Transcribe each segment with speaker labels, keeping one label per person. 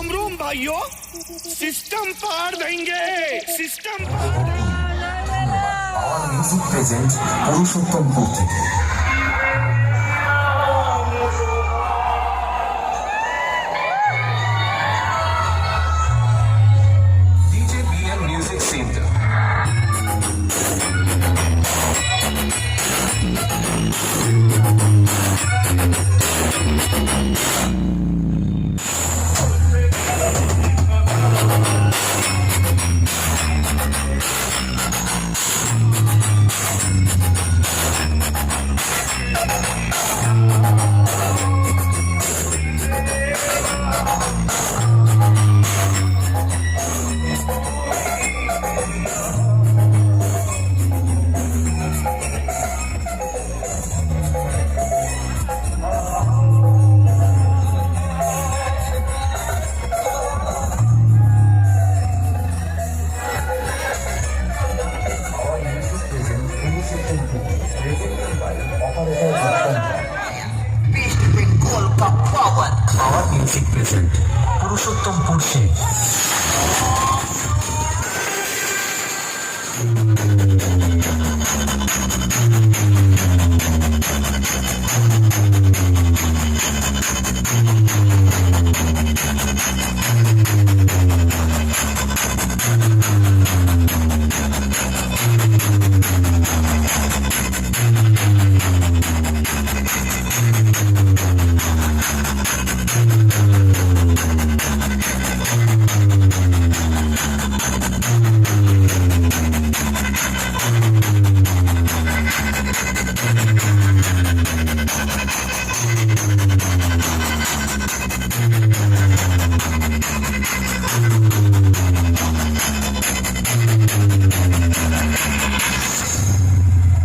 Speaker 1: रोम रोम भाइयों, सिस्टम पार देंगे, system
Speaker 2: power music present Purushottampur থেকে। DJ BM music centre. Power music present Purushottampur Sheikh.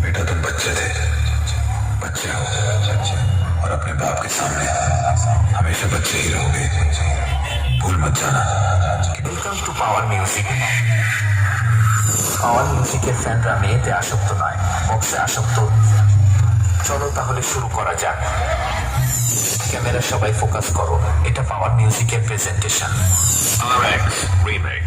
Speaker 3: बेटा तुम बच्चे थे, बच्चे हो और अपने बाप के सामने हमेशा बच्चे ही रहोगे, भूल मत जाना।
Speaker 2: Welcome to power music. Power মিউজিকের ফ্যানরা মেয়েতে আসক্ত নয়, বক্সে আসক্ত। চলো তাহলে শুরু করা যাক। ক্যামেরা সবাই ফোকাস করো, এটা পাওয়ার মিউজিকের প্রেজেন্টেশন।
Speaker 3: RX Remix।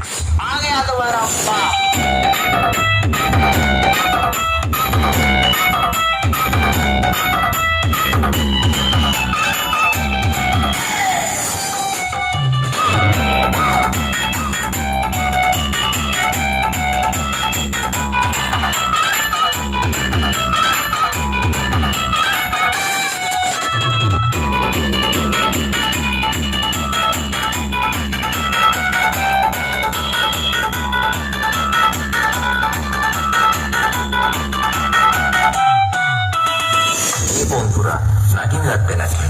Speaker 2: বন্ধুরা, নাগিন লাগবে নাকি?